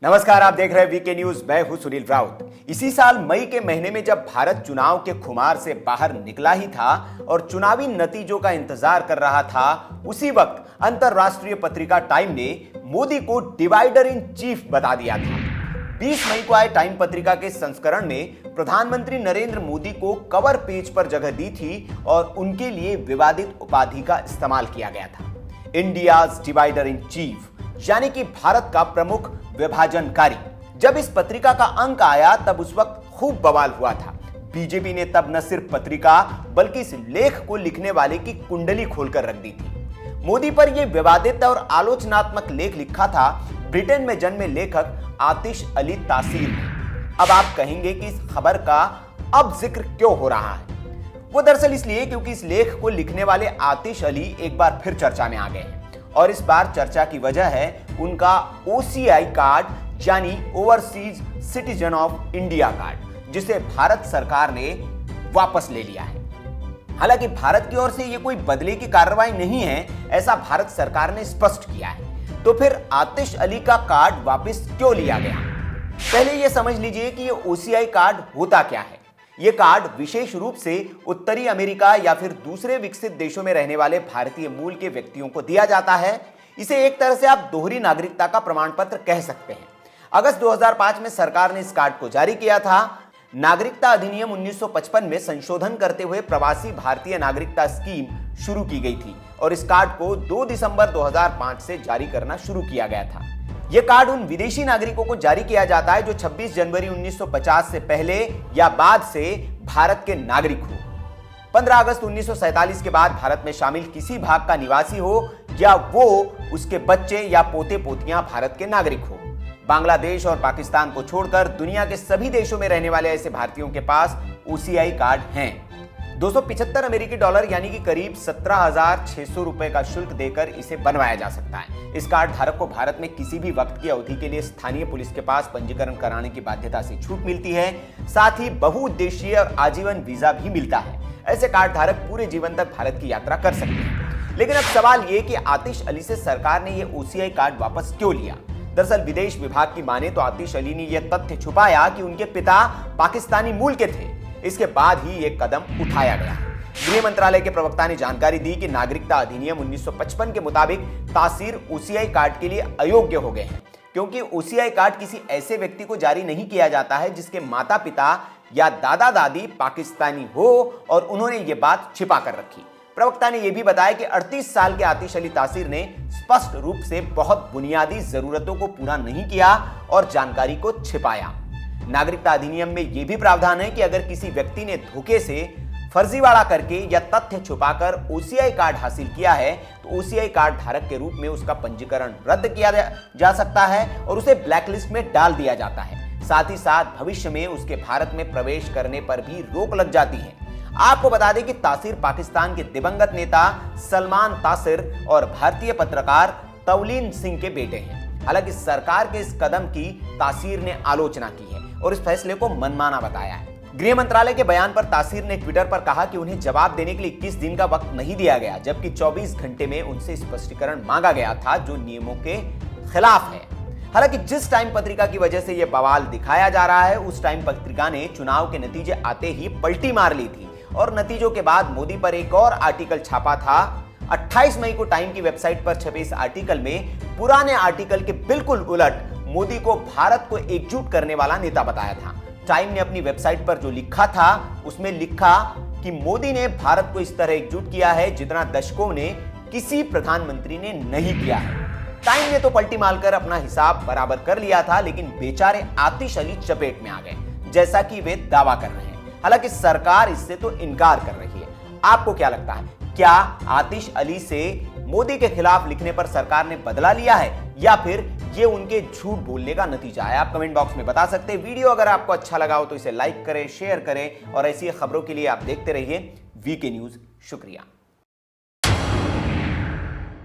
नमस्कार, आप देख रहे हैं वीके न्यूज। मैं हूं सुनील राउत। इसी साल मई के महीने में जब भारत चुनाव के खुमार से बाहर निकला ही था और चुनावी नतीजों का इंतजार कर रहा था, उसी वक्त अंतरराष्ट्रीय पत्रिका टाइम ने मोदी को डिवाइडर इन चीफ बता दिया था। 20 मई को आए टाइम पत्रिका के संस्करण में प्रधानमंत्री नरेंद्र मोदी को कवर पेज पर जगह दी थी और उनके लिए विवादित उपाधि का इस्तेमाल किया गया था, इंडियाज डिवाइडर इन चीफ, यानी कि भारत का प्रमुख विभाजनकारी। जब इस पत्रिका का अंक आया तब उस वक्त खूब बवाल हुआ था। बीजेपी ने तब न सिर्फ पत्रिका बल्कि इस लेख को लिखने वाले की कुंडली खोलकर रख दी थी। मोदी पर यह विवादित और आलोचनात्मक लेख लिखा था ब्रिटेन में जन्मे लेखक आतिश अली तासीर ने। अब आप कहेंगे कि इस खबर का अब जिक्र क्यों हो रहा है? वो दरअसल इसलिए क्योंकि इस लेख को लिखने वाले आतिश अली एक बार फिर चर्चा में आ गए हैं और इस बार चर्चा की वजह है उनका OCI कार्ड, यानी overseas citizen of India card, जिसे भारत सरकार ने वापस ले लिया है। हालांकि भारत की ओर से यह कोई बदले की कार्रवाई नहीं है, ऐसा भारत सरकार ने स्पष्ट किया है। तो फिर आतिश अली का कार्ड वापस क्यों लिया गया? पहले यह समझ लीजिए कि यह OCI कार्ड होता क्या है। यह कार्ड विशेष रूप से उत्तरी अमेरिका या फिर दूसरे विकसित देशों में रहने वाले भारतीय मूल के व्यक्तियों को दिया जाता है। इसे एक तरह से आप दोहरी नागरिकता का प्रमाण पत्र कह सकते हैं। अगस्त 2005 में सरकार ने इस कार्ड को जारी किया था। नागरिकता अधिनियम 1955 में संशोधन करते हुए प्रवासी भारतीय नागरिकता स्कीम शुरू की गई थी और इस कार्ड को 2 दिसंबर 2005 से जारी करना शुरू किया गया था। यह कार्ड उन विदेशी नागरिकों को जारी किया जाता है जो 26 जनवरी 1950 से पहले या बाद से भारत के नागरिक हो, 15 अगस्त 1947 के बाद भारत में शामिल किसी भाग का निवासी हो या वो उसके बच्चे या पोते पोतियां भारत के नागरिक हो। बांग्लादेश और पाकिस्तान को छोड़कर दुनिया के सभी देशों में रहने वाले ऐसे भारतीयों के पास OCI कार्ड हैं। 275 अमेरिकी डॉलर यानी कि करीब 17,600 रुपए का शुल्क देकर इसे बनवाया जा सकता है। इस कार्ड धारक को भारत में किसी भी वक्त की अवधि के लिए स्थानीय पुलिस के पास पंजीकरण कराने की बाध्यता से छूट मिलती है। साथ ही बहुउद्देशीय और आजीवन वीजा भी मिलता है। ऐसे कार्ड धारक पूरे जीवन तक भारत की यात्रा कर सकते हैं। लेकिन अब सवाल ये कि आतिश अली से सरकार ने यह OCI कार्ड वापस क्यों लिया? दरअसल विदेश विभाग की माने तो आतिश अली ने यह तथ्य छुपाया कि उनके पिता पाकिस्तानी मूल के थे। इसके बाद ही यह कदम उठाया गया। गृह मंत्रालय के प्रवक्ता ने जानकारी दी कि नागरिकता अधिनियम 1955 के मुताबिक तासीर OCI कार्ड के लिए अयोग्य हो गए हैं, क्योंकि OCI कार्ड किसी ऐसे व्यक्ति को जारी नहीं किया जाता है जिसके माता पिता या दादा दादी पाकिस्तानी हो और उन्होंने ये बात छिपा कर रखी। प्रवक्ता ने यह भी बताया कि 38 साल के आतिश अली तासीर ने स्पष्ट रूप से बहुत बुनियादी जरूरतों को पूरा नहीं किया और जानकारी को छिपाया। नागरिकता अधिनियम में यह भी प्रावधान है कि अगर किसी व्यक्ति ने धोखे से फर्जीवाड़ा करके या तथ्य छुपाकर OCI कार्ड हासिल किया है तो OCI कार्ड धारक के रूप में उसका पंजीकरण रद्द किया जा सकता है और उसे ब्लैकलिस्ट में डाल दिया जाता है। साथ ही साथ भविष्य में उसके भारत में प्रवेश करने पर भी रोक लग जाती है। आपको बता दें कि तासीर पाकिस्तान के दिवंगत नेता सलमान तासिर और भारतीय पत्रकार तवलीन सिंह के बेटे हैं। हालांकि सरकार के इस कदम की तासीर ने आलोचना की है और इस फैसले को मनमाना बताया है। गृह मंत्रालय के बयान पर तासीर ने ट्विटर पर कहा कि उन्हें जवाब देने के लिए 21 दिन का वक्त नहीं दिया गया, जबकि 24 घंटे में उनसे स्पष्टीकरण मांगा गया था जो नियमों के खिलाफ है। हालांकि जिस टाइम पत्रिका की वजह से यह बवाल दिखाया जा रहा है, उस टाइम पत्रिका ने चुनाव के नतीजे आते ही पलटी मार ली थी और नतीजों के बाद मोदी पर एक और आर्टिकल छापा था। 28 मई को टाइम की वेबसाइट पर छपे इस आर्टिकल में पुराने आर्टिकल के बिल्कुल उलट मोदी को भारत को एकजुट करने वाला नेता बताया था। टाइम ने अपनी वेबसाइट पर जो लिखा था उसमें लिखा कि मोदी ने भारत को इस तरह एकजुट किया है जितना दशकों ने किसी प्रधानमंत्री ने नहीं किया है। टाइम ने तो पलटी मारकर अपना हिसाब बराबर कर लिया था, लेकिन बेचारे आतिश अली चपेट में आ गए, जैसा कि वे दावा कर रहे हैं। हालांकि सरकार इससे तो इनकार कर रही है। आपको क्या लगता है, क्या आतिश अली से मोदी के खिलाफ लिखने पर सरकार ने बदला लिया है या फिर ये उनके झूठ बोलने का नतीजा है? आप कमेंट बॉक्स में बता सकते हैं। वीडियो अगर आपको अच्छा लगा हो तो इसे लाइक करें, शेयर करें और ऐसी खबरों के लिए आप देखते रहिए वीके न्यूज। शुक्रिया।